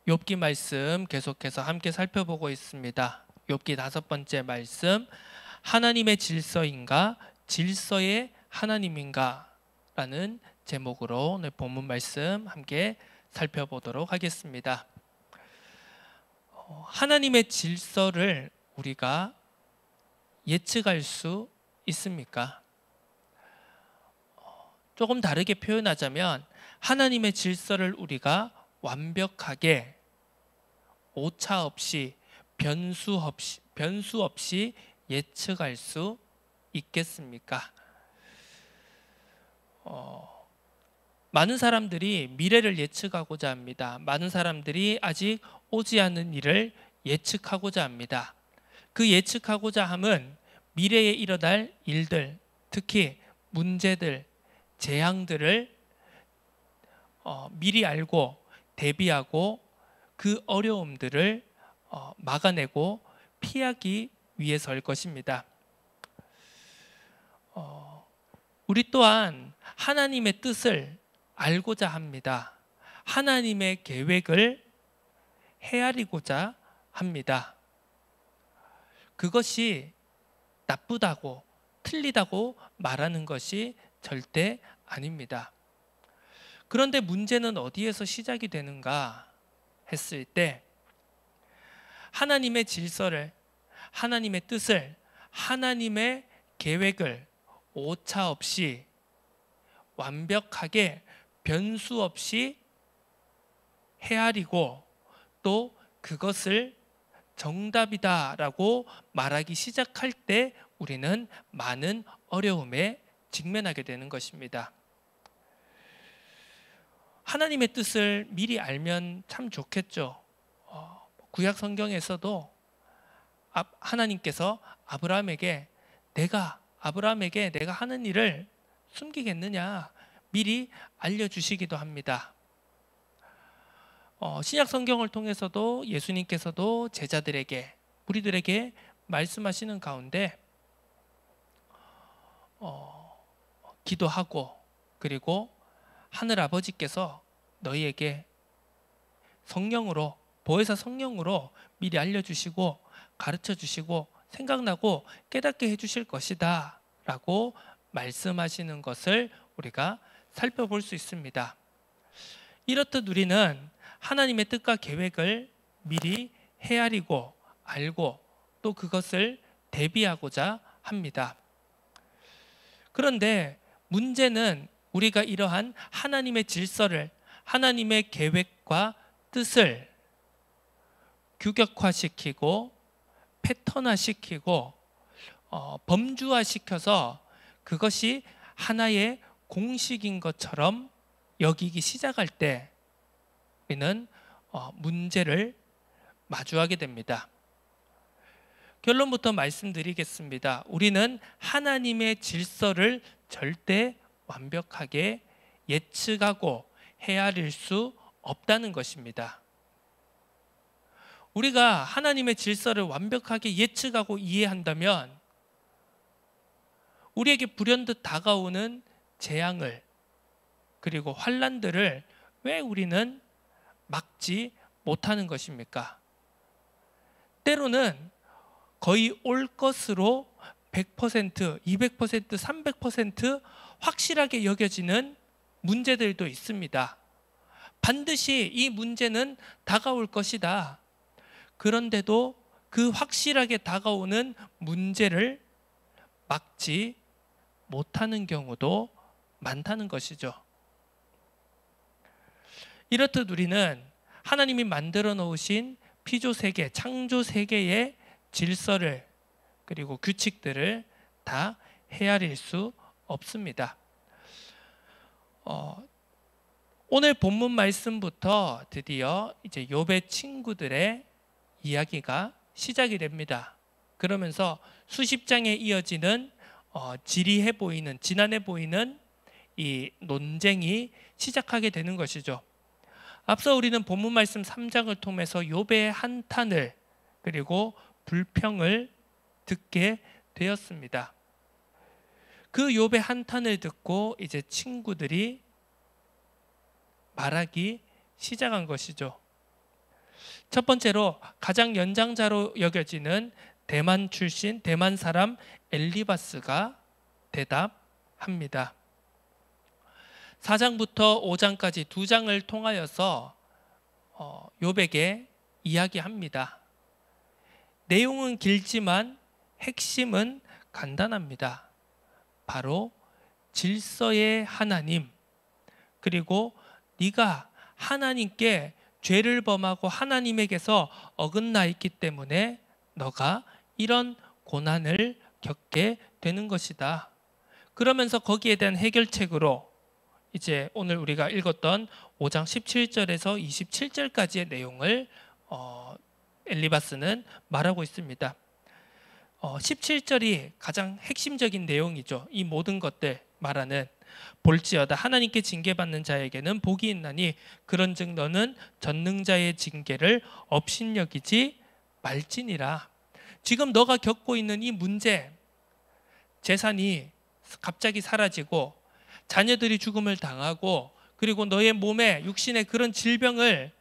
욥기 말씀 계속해서 함께 살펴보고 있습니다. 욥기 5번째 말씀, 하나님의 질서인가 질서의 하나님인가 라는 제목으로 오늘 본문 말씀 함께 살펴보도록 하겠습니다. 하나님의 질서를 우리가 예측할 수 있습니까? 조금 다르게 표현하자면 하나님의 질서를 우리가 완벽하게 오차 없이 변수 없이 예측할 수 있겠습니까? 많은 사람들이 미래를 예측하고자 합니다. 많은 사람들이 아직 오지 않은 일을 예측하고자 합니다. 그 예측하고자 함은 미래에 일어날 일들, 특히 문제들, 재앙들을 미리 알고 대비하고 그 어려움들을 막아내고 피하기 위해서일 것입니다. 우리 또한 하나님의 뜻을 알고자 합니다. 하나님의 계획을 헤아리고자 합니다. 그것이 나쁘다고 틀리다고 말하는 것이 절대 아닙니다. 그런데 문제는 어디에서 시작이 되는가 했을 때 하나님의 질서를, 하나님의 뜻을, 하나님의 계획을 오차 없이 완벽하게 변수 없이 헤아리고 또 그것을 정답이다라고 말하기 시작할 때 우리는 많은 어려움에 직면하게 되는 것입니다. 하나님의 뜻을 미리 알면 참 좋겠죠. 구약 성경에서도 하나님께서 아브라함에게 내가 하는 일을 숨기겠느냐 미리 알려주시기도 합니다. 신약 성경을 통해서도 예수님께서도 제자들에게, 우리들에게 말씀하시는 가운데 기도하고 그리고 하늘 아버지께서 너희에게 성령으로, 보혜사 성령으로 미리 알려주시고 가르쳐주시고 생각나고 깨닫게 해주실 것이다 라고 말씀하시는 것을 우리가 살펴볼 수 있습니다. 이렇듯 우리는 하나님의 뜻과 계획을 미리 헤아리고 알고 또 그것을 대비하고자 합니다. 그런데 문제는 우리가 이러한 하나님의 질서를, 하나님의 계획과 뜻을 규격화시키고 패턴화시키고 범주화시켜서 그것이 하나의 공식인 것처럼 여기기 시작할 때 우리는 문제를 마주하게 됩니다. 결론부터 말씀드리겠습니다. 우리는 하나님의 질서를 절대 완벽하게 예측하고 헤아릴 수 없다는 것입니다. 우리가 하나님의 질서를 완벽하게 예측하고 이해한다면 우리에게 불현듯 다가오는 재앙을 그리고 환난들을 왜 우리는 막지 못하는 것입니까? 때로는 거의 올 것으로 100%, 200%, 300% 확실하게 여겨지는 문제들도 있습니다. 반드시 이 문제는 다가올 것이다. 그런데도 그 확실하게 다가오는 문제를 막지 못하는 경우도 많다는 것이죠. 이렇듯 우리는 하나님이 만들어 놓으신 피조세계, 창조세계의 질서를 그리고 규칙들을 다 헤아릴 수 없습니다. 오늘 본문 말씀부터 드디어 이제 욥의 친구들의 이야기가 시작이 됩니다. 그러면서 수십 장에 이어지는 지리해 보이는, 지난해 보이는 이 논쟁이 시작하게 되는 것이죠. 앞서 우리는 본문 말씀 3장을 통해서 욥의 한탄을 그리고 불평을 듣게 되었습니다. 그 욥의 한탄을 듣고 이제 친구들이 말하기 시작한 것이죠. 첫 번째로 가장 연장자로 여겨지는 대만 출신 대만 사람 엘리바스가 대답합니다. 4장부터 5장까지 두 장을 통하여서 욥에게 이야기합니다. 내용은 길지만 핵심은 간단합니다. 바로 질서의 하나님, 그리고 네가 하나님께 죄를 범하고 하나님에게서 어긋나 있기 때문에 너가 이런 고난을 겪게 되는 것이다. 그러면서 거기에 대한 해결책으로 이제 오늘 우리가 읽었던 5장 17절에서 27절까지의 내용을 엘리바스는 말하고 있습니다. 17절이 가장 핵심적인 내용이죠. 이 모든 것들 말하는 볼지어다 하나님께 징계받는 자에게는 복이 있나니 그런즉 너는 전능자의 징계를 업신여기지 말지니라. 지금 너가 겪고 있는 이 문제, 재산이 갑자기 사라지고 자녀들이 죽음을 당하고 그리고 너의 몸에 육신의 그런 질병을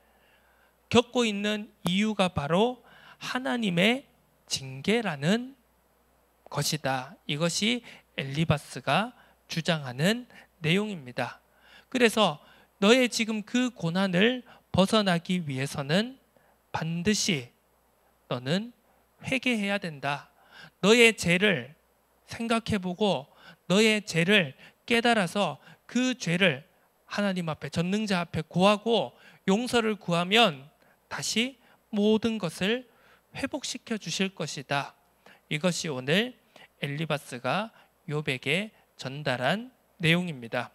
겪고 있는 이유가 바로 하나님의 징계라는 것이다. 이것이 엘리바스가 주장하는 내용입니다. 그래서 너의 지금 그 고난을 벗어나기 위해서는 반드시 너는 회개해야 된다. 너의 죄를 생각해보고 너의 죄를 깨달아서 그 죄를 하나님 앞에 전능자 앞에 고하고 용서를 구하면 다시 모든 것을 회복시켜 주실 것이다. 이것이 오늘 엘리바스가 욥에게 전달한 내용입니다.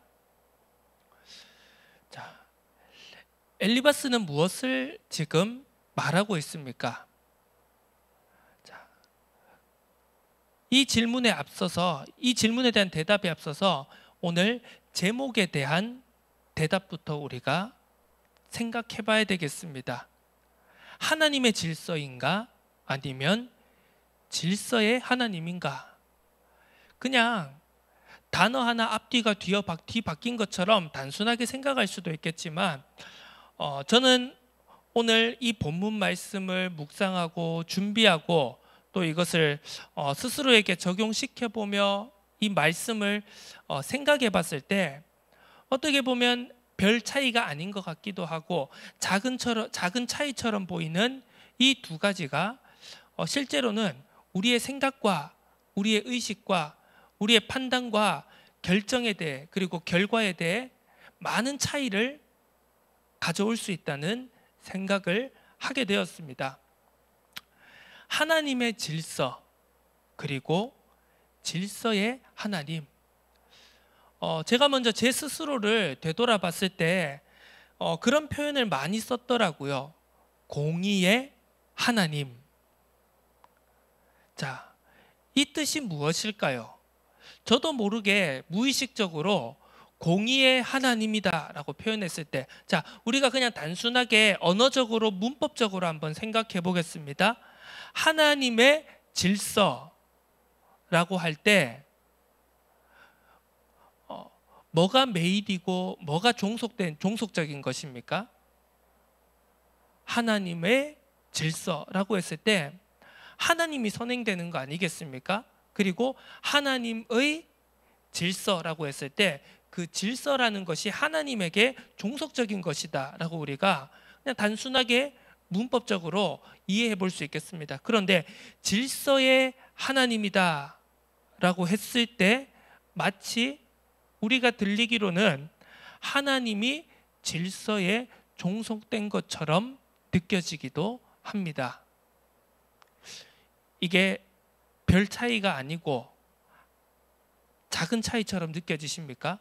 자, 엘리바스는 무엇을 지금 말하고 있습니까? 자, 이 질문에 앞서서 이 질문에 대한 대답에 앞서서 오늘 제목에 대한 대답부터 우리가 생각해 봐야 되겠습니다. 하나님의 질서인가? 아니면 질서의 하나님인가? 그냥 단어 하나 앞뒤가 뒤바뀐 것처럼 단순하게 생각할 수도 있겠지만 저는 오늘 이 본문 말씀을 묵상하고 준비하고 또 이것을 스스로에게 적용시켜보며 이 말씀을 생각해 봤을 때 어떻게 보면 별 차이가 아닌 것 같기도 하고 작은 차이처럼 보이는 이 두 가지가 실제로는 우리의 생각과 우리의 의식과 우리의 판단과 결정에 대해 그리고 결과에 대해 많은 차이를 가져올 수 있다는 생각을 하게 되었습니다. 하나님의 질서 그리고 질서의 하나님. 제가 먼저 제 스스로를 되돌아봤을 때 그런 표현을 많이 썼더라고요. 공의의 하나님. 자, 이 뜻이 무엇일까요? 저도 모르게 무의식적으로 공의의 하나님이다 라고 표현했을 때, 자, 우리가 그냥 단순하게 언어적으로 문법적으로 한번 생각해 보겠습니다. 하나님의 질서라고 할 때 뭐가 메인이고 뭐가 종속적인 것입니까? 하나님의 질서라고 했을 때 하나님이 선행되는 거 아니겠습니까? 그리고 하나님의 질서라고 했을 때 그 질서라는 것이 하나님에게 종속적인 것이다 라고 우리가 그냥 단순하게 문법적으로 이해해 볼 수 있겠습니다. 그런데 질서의 하나님이다 라고 했을 때 마치 우리가 들리기로는 하나님이 질서에 종속된 것처럼 느껴지기도 합니다. 이게 별 차이가 아니고 작은 차이처럼 느껴지십니까?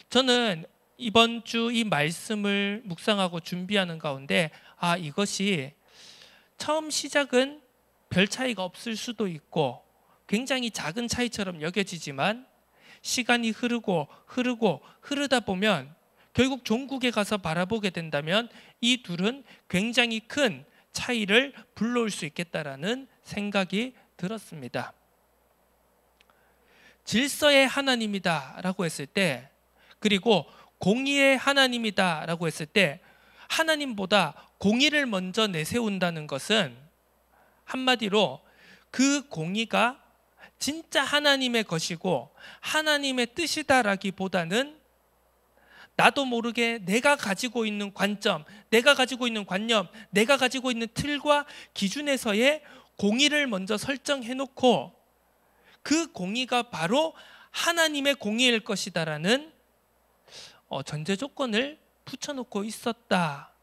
저는 이번 주 이 말씀을 묵상하고 준비하는 가운데 이것이 처음 시작은 별 차이가 없을 수도 있고 굉장히 작은 차이처럼 여겨지지만 시간이 흐르다 보면 결국 종국에 가서 바라보게 된다면 이 둘은 굉장히 큰 차이를 불러올 수 있겠다라는 생각이 들었습니다. 질서의 하나님이다 라고 했을 때 그리고 공의의 하나님이다 라고 했을 때 하나님보다 공의를 먼저 내세운다는 것은 한마디로 그 공의가 진짜 하나님의 것이고 하나님의 뜻이다라기보다는 나도 모르게 내가 가지고 있는 관점, 내가 가지고 있는 관념, 내가 가지고 있는 틀과 기준에서의 공의를 먼저 설정해놓고 그 공의가 바로 하나님의 공의일 것이다라는 전제 조건을 붙여놓고 있었다,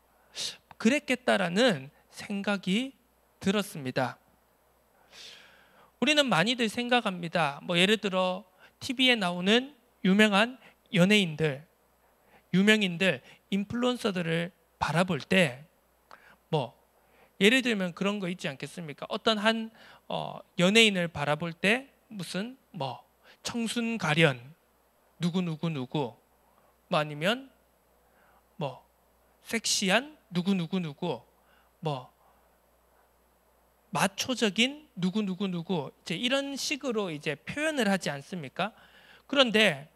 그랬겠다라는 생각이 들었습니다. 우리는 많이들 생각합니다. 예를 들어 TV에 나오는 유명한 연예인들, 유명인들, 인플루언서들을 바라볼 때 예를 들면 그런 거 있지 않겠습니까? 어떤 한 연예인을 바라볼 때 무슨 청순가련 누구 아니면 섹시한 누구 마초적인 누구 이제 이런 식으로 이제 표현을 하지 않습니까? 그런데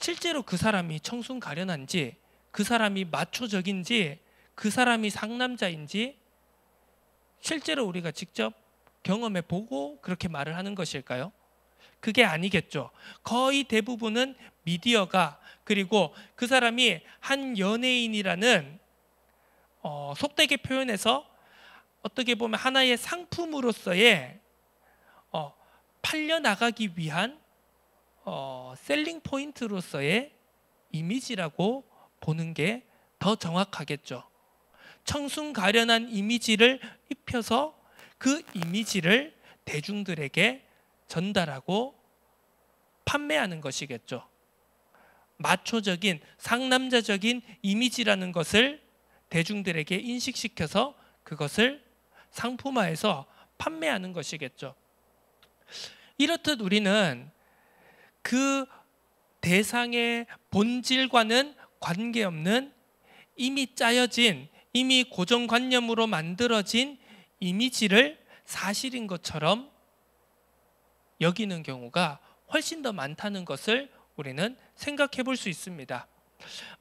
실제로 그 사람이 청순가련한지, 그 사람이 마초적인지, 그 사람이 상남자인지 실제로 우리가 직접 경험해 보고 그렇게 말을 하는 것일까요? 그게 아니겠죠. 거의 대부분은 미디어가, 그리고 그 사람이 한 연예인이라는 속되게 표현해서 어떻게 보면 하나의 상품으로서의 팔려나가기 위한 셀링 포인트로서의 이미지라고 보는 게 더 정확하겠죠. 청순가련한 이미지를 입혀서 그 이미지를 대중들에게 전달하고 판매하는 것이겠죠. 마초적인, 상남자적인 이미지라는 것을 대중들에게 인식시켜서 그것을 상품화해서 판매하는 것이겠죠. 이렇듯 우리는 그 대상의 본질과는 관계없는 이미 짜여진, 이미 고정관념으로 만들어진 이미지를 사실인 것처럼 여기는 경우가 훨씬 더 많다는 것을 우리는 생각해 볼 수 있습니다.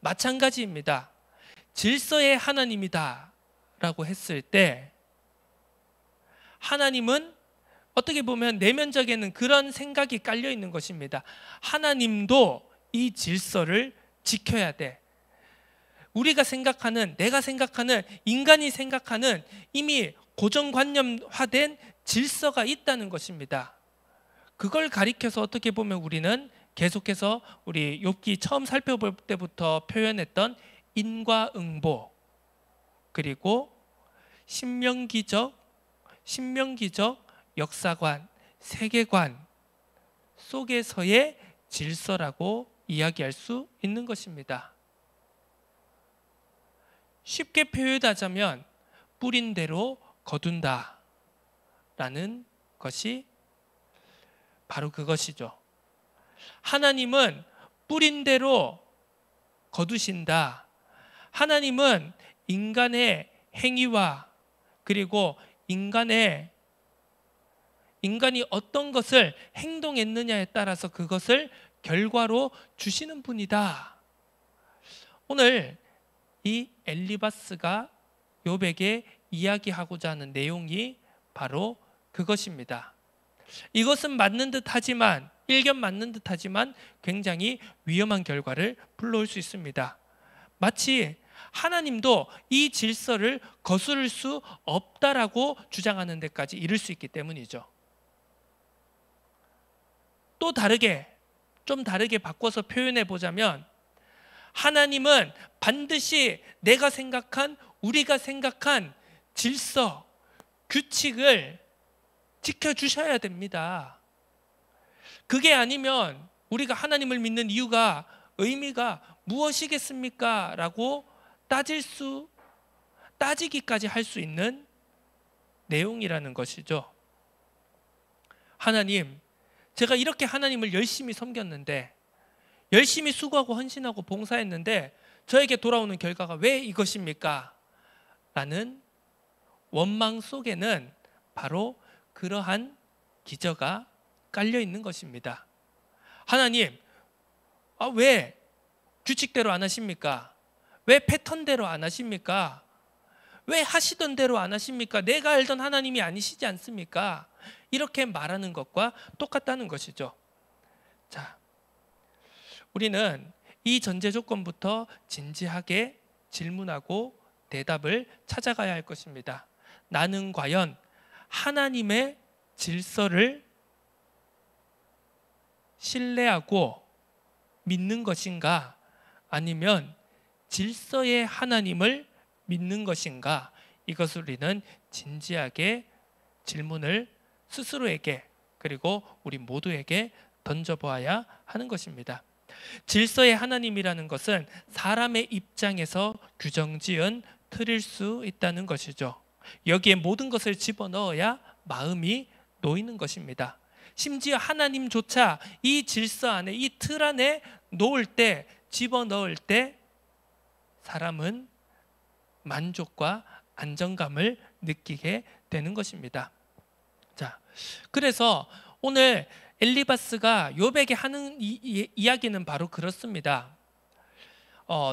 마찬가지입니다. 질서의 하나님이다 라고 했을 때 하나님은 어떻게 보면 내면적에는 그런 생각이 깔려 있는 것입니다. 하나님도 이 질서를 지켜야 돼. 우리가 생각하는, 내가 생각하는, 인간이 생각하는 이미 고정관념화된 질서가 있다는 것입니다. 그걸 가리켜서 어떻게 보면 우리는 계속해서 우리 욥기 처음 살펴볼 때부터 표현했던 인과응보, 그리고 신명기적 역사관, 세계관 속에서의 질서라고 이야기할 수 있는 것입니다. 쉽게 표현하자면 뿌린 대로 거둔다 라는 것이 바로 그것이죠. 하나님은 뿌린 대로 거두신다. 하나님은 인간의 행위와 그리고 인간이 어떤 것을 행동했느냐에 따라서 그것을 결과로 주시는 분이다. 오늘 이 엘리바스가 욥에게 이야기하고자 하는 내용이 바로 그것입니다. 이것은 맞는 듯하지만, 일견 맞는 듯하지만 굉장히 위험한 결과를 불러올 수 있습니다. 마치 하나님도 이 질서를 거스를 수 없다라고 주장하는 데까지 이를 수 있기 때문이죠. 또 좀 다르게 바꿔서 표현해 보자면 하나님은 반드시 우리가 생각한 질서, 규칙을 지켜주셔야 됩니다. 그게 아니면 우리가 하나님을 믿는 의미가 무엇이겠습니까? 라고 따지기까지 할 수 있는 내용이라는 것이죠. 하나님, 제가 이렇게 하나님을 열심히 섬겼는데, 열심히 수고하고 헌신하고 봉사했는데 저에게 돌아오는 결과가 왜 이것입니까? 라는 원망 속에는 바로 그러한 기저가 깔려 있는 것입니다. 하나님, 왜 규칙대로 안 하십니까? 왜 패턴대로 안 하십니까? 왜 하시던 대로 안 하십니까? 내가 알던 하나님이 아니시지 않습니까? 이렇게 말하는 것과 똑같다는 것이죠. 자, 우리는 이 전제 조건부터 진지하게 질문하고 대답을 찾아가야 할 것입니다. 나는 과연 하나님의 질서를 신뢰하고 믿는 것인가? 아니면 질서의 하나님을 믿는 것인가? 이것을 우리는 진지하게 질문을 스스로에게 그리고 우리 모두에게 던져보아야 하는 것입니다. 질서의 하나님이라는 것은 사람의 입장에서 규정지은 틀일 수 있다는 것이죠. 여기에 모든 것을 집어넣어야 마음이 놓이는 것입니다. 심지어 하나님조차 이 질서 안에, 이 틀 안에 놓을 때, 집어넣을 때 사람은 만족과 안정감을 느끼게 되는 것입니다. 자, 그래서 오늘 엘리바스가 욥에게 하는 이야기는 바로 그렇습니다.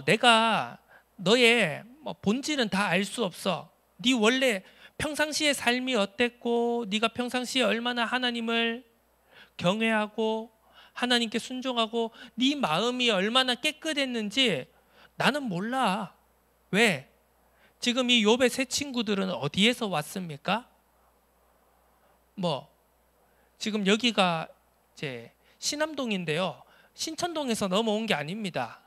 내가 너의 본질은 다 알 수 없어. 네 원래 평상시의 삶이 어땠고, 네가 평상시에 얼마나 하나님을 경외하고 하나님께 순종하고 네 마음이 얼마나 깨끗했는지 나는 몰라. 왜? 지금 이 욥의 세 친구들은 어디에서 왔습니까? 지금 여기가 이제 신암동인데요. 신천동에서 넘어온 게 아닙니다.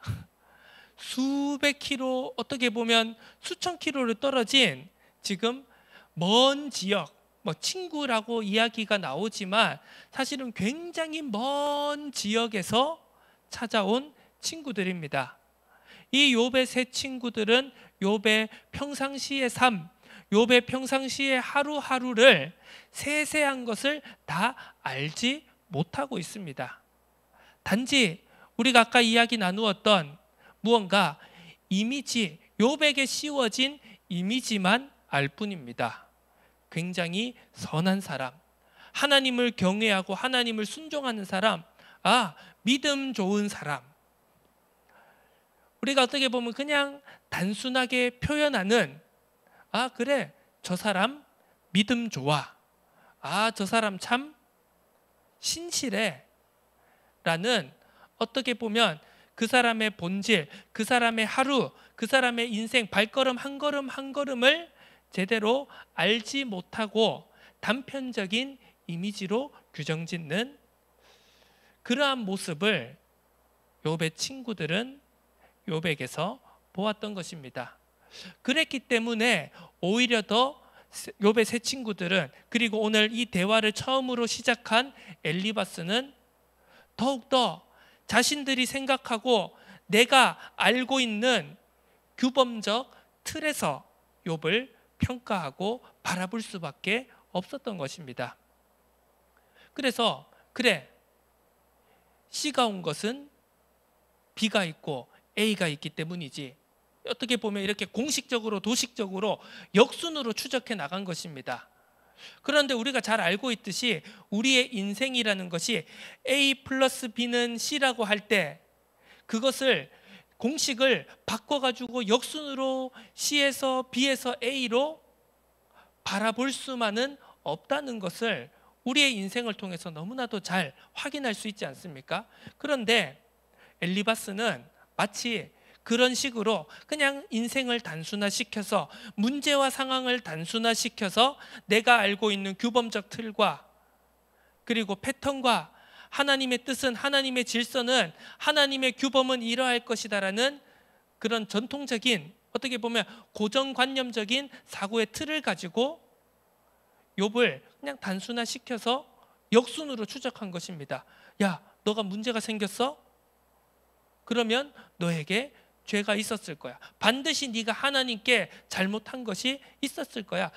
수백 킬로, 어떻게 보면 수천 킬로를 떨어진 지금 먼 지역, 친구라고 이야기가 나오지만 사실은 굉장히 먼 지역에서 찾아온 친구들입니다. 이 욥의 세 친구들은 욥의 평상시의 삶, 욥의 평상시의 하루하루를 세세한 것을 다 알지 못하고 있습니다. 단지 우리가 아까 이야기 나누었던 무언가 이미지, 욥에게 씌워진 이미지만 알 뿐입니다. 굉장히 선한 사람, 하나님을 경외하고 하나님을 순종하는 사람, 믿음 좋은 사람. 우리가 어떻게 보면 그냥 단순하게 표현하는 그래, 저 사람 믿음 좋아. 저 사람 참 신실해. 라는 어떻게 보면 그 사람의 본질, 그 사람의 하루, 그 사람의 인생 발걸음 한 걸음 한 걸음을 제대로 알지 못하고 단편적인 이미지로 규정짓는 그러한 모습을 욥의 친구들은 욥에게서 보았던 것입니다. 그랬기 때문에 오히려 더 욥의 세 친구들은, 그리고 오늘 이 대화를 처음으로 시작한 엘리바스는 더욱더 자신들이 생각하고 내가 알고 있는 규범적 틀에서 욥을 평가하고 바라볼 수밖에 없었던 것입니다. 그래서 그래, C가 온 것은 B가 있고 A가 있기 때문이지. 어떻게 보면 이렇게 공식적으로 도식적으로 역순으로 추적해 나간 것입니다. 그런데 우리가 잘 알고 있듯이 우리의 인생이라는 것이 A 플러스 B는 C라고 할 때 그것을 공식을 바꿔가지고 역순으로 C에서 B에서 A로 바라볼 수만은 없다는 것을 우리의 인생을 통해서 너무나도 잘 확인할 수 있지 않습니까? 그런데 엘리바스는 마치 그런 식으로 그냥 인생을 단순화시켜서, 문제와 상황을 단순화시켜서 내가 알고 있는 규범적 틀과 그리고 패턴과 하나님의 뜻은, 하나님의 질서는, 하나님의 규범은 이러할 것이다라는 그런 전통적인, 어떻게 보면 고정관념적인 사고의 틀을 가지고 욥을 그냥 단순화시켜서 역순으로 추적한 것입니다. 야, 너가 문제가 생겼어? 그러면 너에게 죄가 있었을 거야. 반드시 네가 하나님께 잘못한 것이 있었을 거야.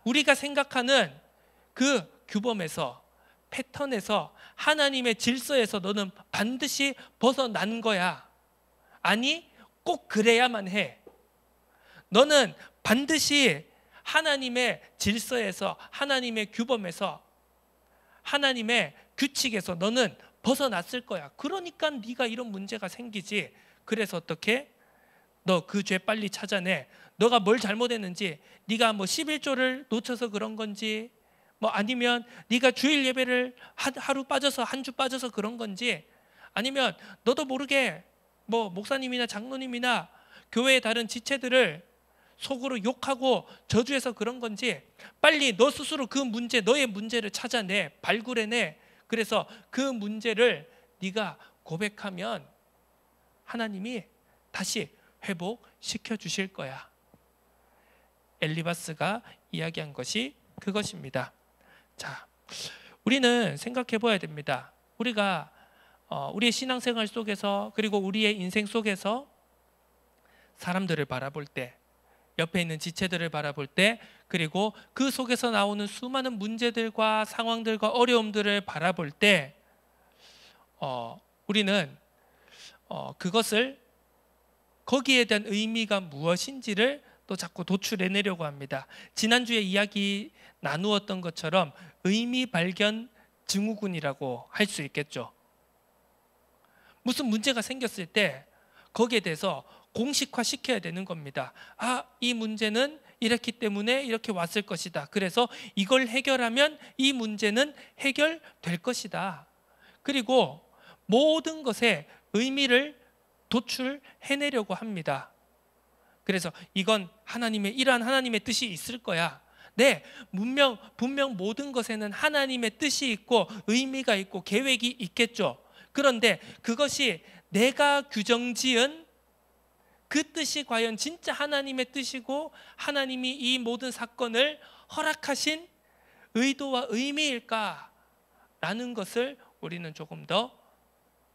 우리가 생각하는 그 규범에서, 패턴에서, 하나님의 질서에서 너는 반드시 벗어난 거야. 아니, 꼭 그래야만 해. 너는 반드시 하나님의 질서에서, 하나님의 규범에서, 하나님의 규칙에서 너는 벗어났을 거야. 그러니까 네가 이런 문제가 생기지. 그래서 어떻게? 너 그 죄 빨리 찾아내. 너가 뭘 잘못했는지, 네가 뭐 11조를 놓쳐서 그런 건지, 뭐 아니면 네가 주일 예배를 하루 빠져서 한 주 빠져서 그런 건지, 아니면 너도 모르게 뭐 목사님이나 장로님이나 교회의 다른 지체들을 속으로 욕하고 저주해서 그런 건지, 빨리 너 스스로 그 문제, 너의 문제를 찾아내, 발굴해내. 그래서 그 문제를 네가 고백하면 하나님이 다시 회복시켜 주실 거야. 엘리바스가 이야기한 것이 그것입니다. 자, 우리는 생각해 봐야 됩니다. 우리가 우리의 신앙생활 속에서, 그리고 우리의 인생 속에서 사람들을 바라볼 때, 옆에 있는 지체들을 바라볼 때, 그리고 그 속에서 나오는 수많은 문제들과 상황들과 어려움들을 바라볼 때, 우리는 그것을, 거기에 대한 의미가 무엇인지를 또 자꾸 도출해내려고 합니다. 지난주에 이야기 나누었던 것처럼 의미 발견 증후군이라고 할 수 있겠죠. 무슨 문제가 생겼을 때 거기에 대해서 공식화시켜야 되는 겁니다. 아, 이 문제는 이렇기 때문에 이렇게 왔을 것이다. 그래서 이걸 해결하면 이 문제는 해결될 것이다. 그리고 모든 것에 의미를 도출해내려고 합니다. 그래서 이건 하나님의, 이러한 하나님의 뜻이 있을 거야. 네, 분명 모든 것에는 하나님의 뜻이 있고 의미가 있고 계획이 있겠죠. 그런데 그것이 내가 규정지은 그 뜻이 과연 진짜 하나님의 뜻이고 하나님이 이 모든 사건을 허락하신 의도와 의미일까라는 것을 우리는 조금 더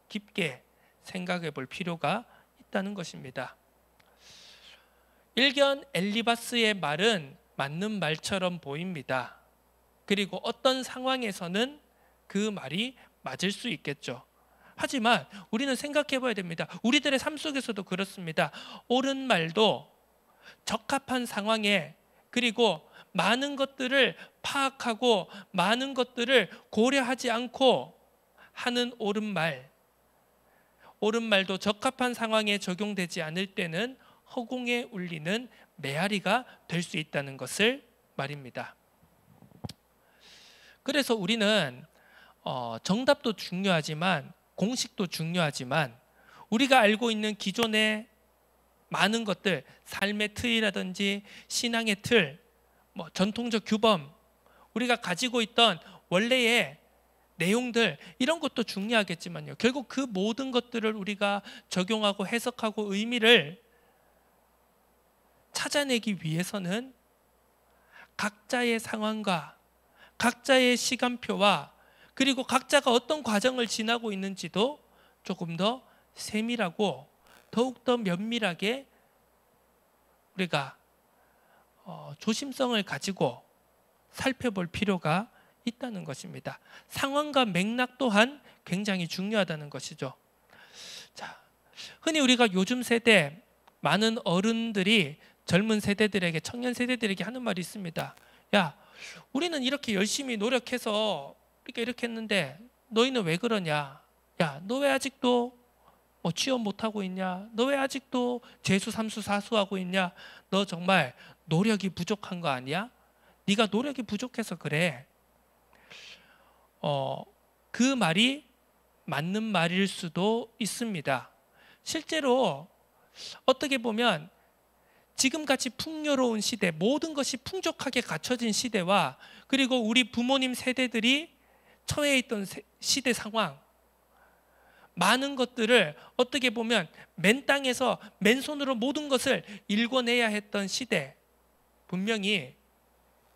깊게 생각해 볼 필요가 있다는 것입니다. 일견 엘리바스의 말은 맞는 말처럼 보입니다. 그리고 어떤 상황에서는 그 말이 맞을 수 있겠죠. 하지만 우리는 생각해 봐야 됩니다. 우리들의 삶 속에서도 그렇습니다. 옳은 말도 적합한 상황에, 그리고 많은 것들을 파악하고 많은 것들을 고려하지 않고 하는 옳은 말도 적합한 상황에 적용되지 않을 때는 허공에 울리는 메아리가 될 수 있다는 것을 말입니다. 그래서 우리는 정답도 중요하지만 공식도 중요하지만 우리가 알고 있는 기존의 많은 것들, 삶의 틀이라든지 신앙의 틀, 뭐 전통적 규범, 우리가 가지고 있던 원래의 내용들, 이런 것도 중요하겠지만요. 결국 그 모든 것들을 우리가 적용하고 해석하고 의미를 찾아내기 위해서는 각자의 상황과 각자의 시간표와 그리고 각자가 어떤 과정을 지나고 있는지도 조금 더 세밀하고 더욱더 면밀하게 우리가 조심성을 가지고 살펴볼 필요가 있다는 것입니다. 상황과 맥락 또한 굉장히 중요하다는 것이죠. 자, 흔히 우리가 요즘 세대 많은 어른들이 젊은 세대들에게, 청년 세대들에게 하는 말이 있습니다. 야, 우리는 이렇게 열심히 노력해서 이렇게 했는데 너희는 왜 그러냐? 야, 너 왜 아직도 취업 못하고 있냐? 너 왜 아직도 재수, 삼수, 사수하고 있냐? 너 정말 노력이 부족한 거 아니야? 네가 노력이 부족해서 그래. 그 말이 맞는 말일 수도 있습니다. 실제로 어떻게 보면 지금같이 풍요로운 시대, 모든 것이 풍족하게 갖춰진 시대와 그리고 우리 부모님 세대들이 처해 있던 시대 상황, 많은 것들을 어떻게 보면 맨 땅에서 맨손으로 모든 것을 일궈내야 했던 시대, 분명히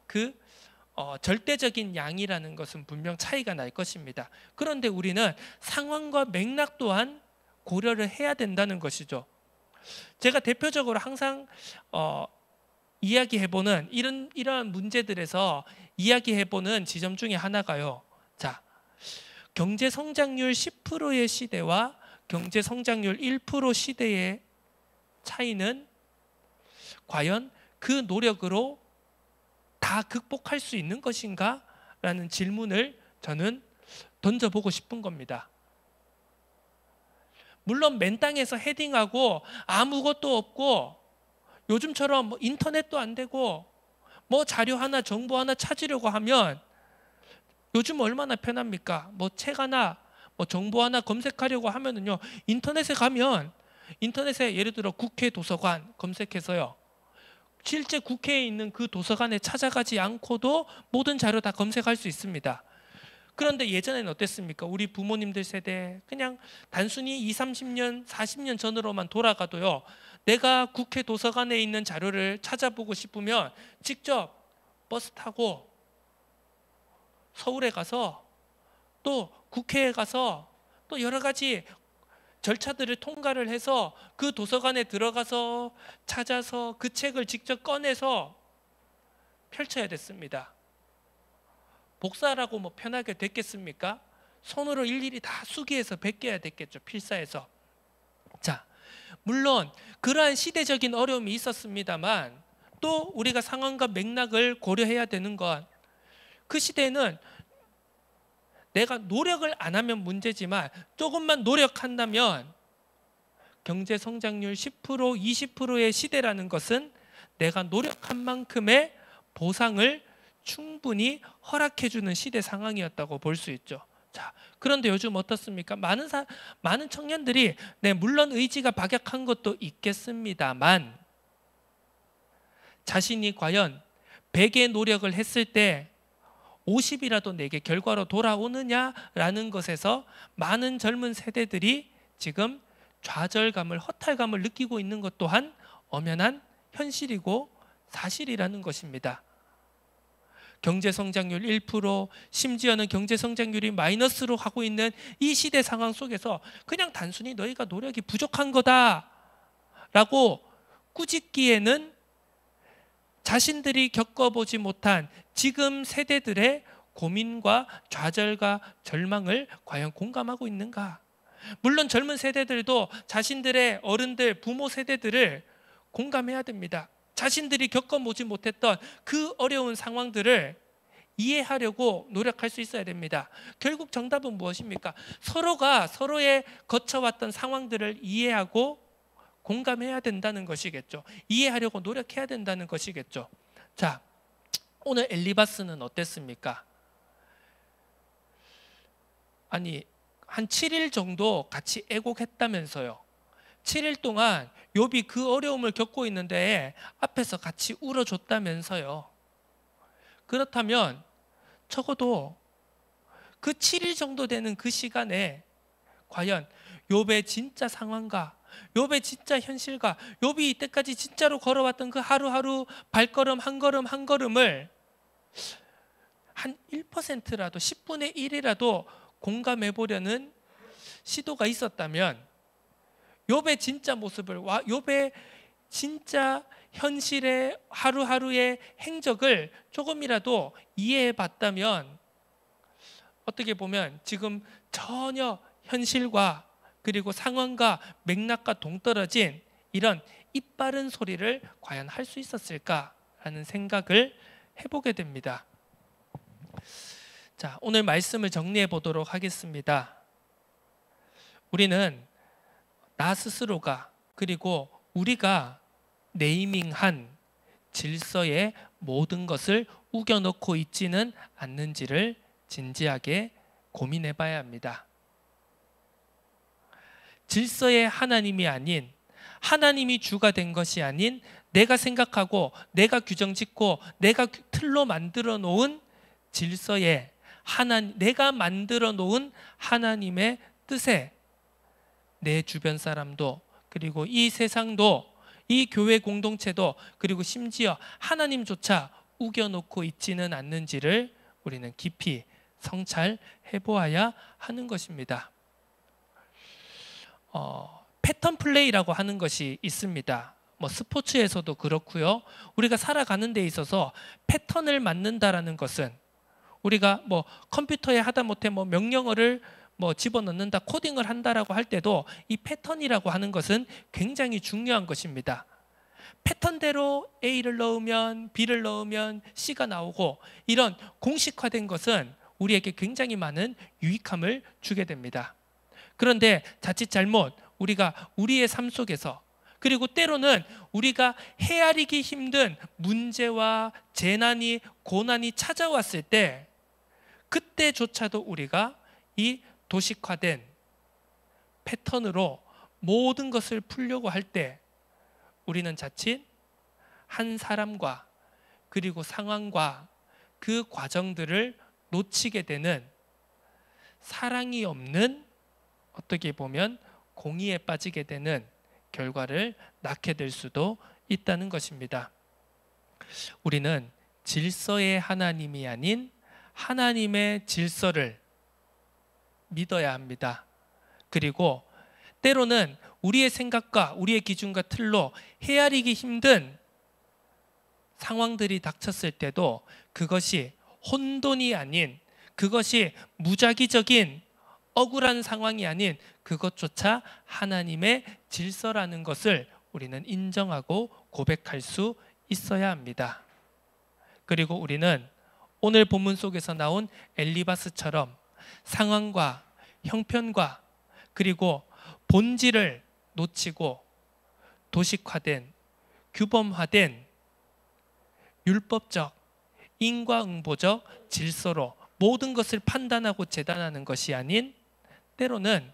그 절대적인 양이라는 것은 분명 차이가 날 것입니다. 그런데 우리는 상황과 맥락 또한 고려를 해야 된다는 것이죠. 제가 대표적으로 항상 이야기해보는 이러한 문제들에서 이야기해보는 지점 중에 하나가요. 자, 경제 성장률 10%의 시대와 경제 성장률 1% 시대의 차이는 과연 그 노력으로 다 극복할 수 있는 것인가? 라는 질문을 저는 던져보고 싶은 겁니다. 물론 맨 땅에서 헤딩하고 아무것도 없고 요즘처럼 뭐 인터넷도 안 되고 뭐 자료 하나 정보 하나 찾으려고 하면 요즘 얼마나 편합니까? 뭐 책 하나 뭐 정보 하나 검색하려고 하면은요, 인터넷에 가면 인터넷에 예를 들어 국회 도서관 검색해서요, 실제 국회에 있는 그 도서관에 찾아가지 않고도 모든 자료 다 검색할 수 있습니다. 그런데 예전에는 어땠습니까? 우리 부모님들 세대 그냥 단순히 20, 30년, 40년 전으로만 돌아가도요, 내가 국회 도서관에 있는 자료를 찾아보고 싶으면 직접 버스 타고 서울에 가서 또 국회에 가서 또 여러 가지 절차들을 통과를 해서 그 도서관에 들어가서 찾아서 그 책을 직접 꺼내서 펼쳐야 됐습니다. 복사라고 뭐 편하게 됐겠습니까? 손으로 일일이 다 수기해서 베껴야 됐겠죠, 필사해서. 자, 물론 그러한 시대적인 어려움이 있었습니다만 또 우리가 상황과 맥락을 고려해야 되는 건, 그 시대에는 내가 노력을 안 하면 문제지만 조금만 노력한다면 경제 성장률 10%, 20%의 시대라는 것은 내가 노력한 만큼의 보상을 충분히 허락해 주는 시대 상황이었다고 볼 수 있죠. 자, 그런데 요즘 어떻습니까? 많은 청년들이 물론 의지가 박약한 것도 있겠습니다만 자신이 과연 100의 노력을 했을 때 50이라도 내게 결과로 돌아오느냐라는 것에서 많은 젊은 세대들이 지금 좌절감을, 허탈감을 느끼고 있는 것 또한 엄연한 현실이고 사실이라는 것입니다. 경제 성장률 1%, 심지어는 경제 성장률이 마이너스로 가고 있는 이 시대 상황 속에서 그냥 단순히 너희가 노력이 부족한 거다라고 꾸짖기에는 자신들이 겪어보지 못한 지금 세대들의 고민과 좌절과 절망을 과연 공감하고 있는가? 물론 젊은 세대들도 자신들의 어른들, 부모 세대들을 공감해야 됩니다. 자신들이 겪어보지 못했던 그 어려운 상황들을 이해하려고 노력할 수 있어야 됩니다. 결국 정답은 무엇입니까? 서로가 서로의 거쳐왔던 상황들을 이해하고 공감해야 된다는 것이겠죠. 이해하려고 노력해야 된다는 것이겠죠. 자, 오늘 엘리바스는 어땠습니까? 아니, 한 7일 정도 같이 애곡했다면서요. 7일 동안 욥이 그 어려움을 겪고 있는데 앞에서 같이 울어줬다면서요. 그렇다면 적어도 그 7일 정도 되는 그 시간에 과연 욥의 진짜 상황과 욥의 진짜 현실과 욥이 이때까지 진짜로 걸어왔던 그 하루하루 발걸음 한 걸음 한 걸음을 한 1%라도 10분의 1이라도 공감해 보려는 시도가 있었다면 욥의 진짜 모습을, 욥의 진짜 현실의 하루하루의 행적을 조금이라도 이해해 봤다면 어떻게 보면 지금 전혀 현실과 그리고 상황과 맥락과 동떨어진 이런 이빠른 소리를 과연 할 수 있었을까라는 생각을 해보게 됩니다. 자, 오늘 말씀을 정리해 보도록 하겠습니다. 우리는 나 스스로가 그리고 우리가 네이밍한 질서의 모든 것을 우겨넣고 있지는 않는지를 진지하게 고민해 봐야 합니다. 질서의 하나님이 아닌, 하나님이 주가 된 것이 아닌 내가 생각하고 내가 규정 짓고 내가 틀로 만들어 놓은 질서에 내가 만들어 놓은 하나님의 뜻에 내 주변 사람도 그리고 이 세상도 이 교회 공동체도 그리고 심지어 하나님조차 우겨놓고 있지는 않는지를 우리는 깊이 성찰해 보아야 하는 것입니다. 패턴 플레이라고 하는 것이 있습니다. 뭐 스포츠에서도 그렇고요. 우리가 살아가는 데 있어서 패턴을 만든다라는 것은 우리가 뭐 컴퓨터에 하다못해 뭐 명령어를 뭐 집어넣는다, 코딩을 한다라고 할 때도 이 패턴이라고 하는 것은 굉장히 중요한 것입니다. 패턴대로 A를 넣으면 B를 넣으면 C가 나오고 이런 공식화된 것은 우리에게 굉장히 많은 유익함을 주게 됩니다. 그런데 자칫 잘못 우리가 우리의 삶 속에서, 그리고 때로는 우리가 헤아리기 힘든 문제와 재난이, 고난이 찾아왔을 때, 그때조차도 우리가 이 도식화된 패턴으로 모든 것을 풀려고 할 때 우리는 자칫 한 사람과 그리고 상황과 그 과정들을 놓치게 되는, 사랑이 없는, 어떻게 보면 공의에 빠지게 되는 결과를 낳게 될 수도 있다는 것입니다. 우리는 질서의 하나님이 아닌 하나님의 질서를 믿어야 합니다. 그리고 때로는 우리의 생각과 우리의 기준과 틀로 헤아리기 힘든 상황들이 닥쳤을 때도 그것이 혼돈이 아닌, 그것이 무작위적인 억울한 상황이 아닌 그것조차 하나님의 질서라는 것을 우리는 인정하고 고백할 수 있어야 합니다. 그리고 우리는 오늘 본문 속에서 나온 엘리바스처럼 상황과 형편과 그리고 본질을 놓치고 도식화된, 규범화된 율법적, 인과응보적 질서로 모든 것을 판단하고 재단하는 것이 아닌, 때로는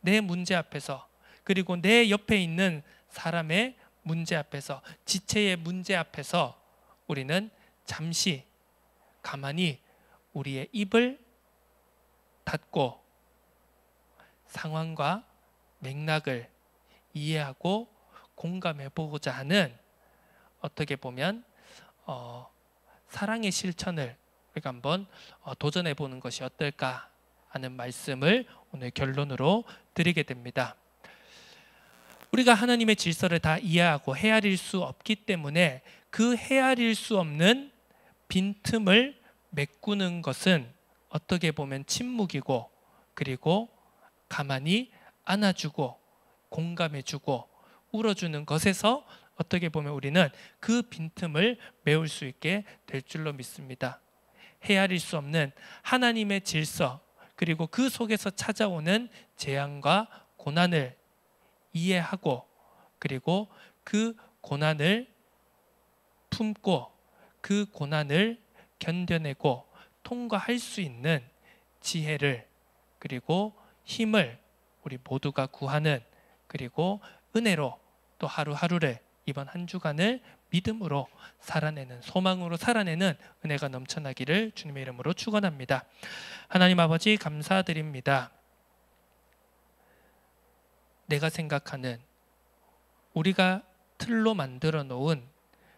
내 문제 앞에서, 그리고 내 옆에 있는 사람의 문제 앞에서, 지체의 문제 앞에서 우리는 잠시 가만히 우리의 입을 닫고 상황과 맥락을 이해하고 공감해 보고자 하는, 어떻게 보면 사랑의 실천을 우리가 한번 도전해 보는 것이 어떨까 하는 말씀을 오늘 결론으로 드리게 됩니다. 우리가 하나님의 질서를 다 이해하고 헤아릴 수 없기 때문에 그 헤아릴 수 없는 빈틈을 메꾸는 것은 어떻게 보면 침묵이고, 그리고 가만히 안아주고 공감해주고 울어주는 것에서 어떻게 보면 우리는 그 빈틈을 메울 수 있게 될 줄로 믿습니다. 헤아릴 수 없는 하나님의 질서, 그리고 그 속에서 찾아오는 재앙과 고난을 이해하고, 그리고 그 고난을 품고 그 고난을 견뎌내고 통과할 수 있는 지혜를, 그리고 힘을 우리 모두가 구하는, 그리고 은혜로 또 하루하루를, 이번 한 주간을 믿음으로 살아내는, 소망으로 살아내는 은혜가 넘쳐나기를 주님의 이름으로 축원합니다. 하나님 아버지, 감사드립니다. 내가 생각하는, 우리가 틀로 만들어 놓은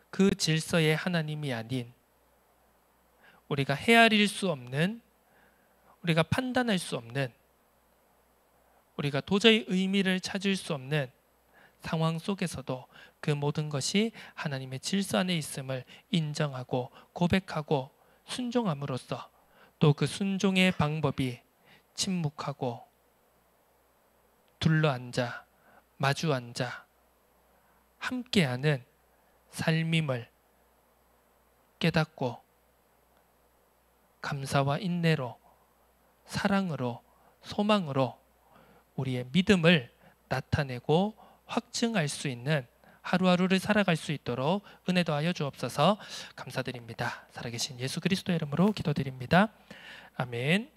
그 질서의 하나님이 아닌, 우리가 헤아릴 수 없는, 우리가 판단할 수 없는, 우리가 도저히 의미를 찾을 수 없는 상황 속에서도 그 모든 것이 하나님의 질서 안에 있음을 인정하고 고백하고 순종함으로써, 또 그 순종의 방법이 침묵하고 둘러앉아 마주 앉아 함께하는 삶임을 깨닫고 감사와 인내로, 사랑으로, 소망으로 우리의 믿음을 나타내고 확증할 수 있는 하루하루를 살아갈 수 있도록 은혜 더하여 주옵소서. 감사드립니다. 살아계신 예수 그리스도의 이름으로 기도드립니다. 아멘.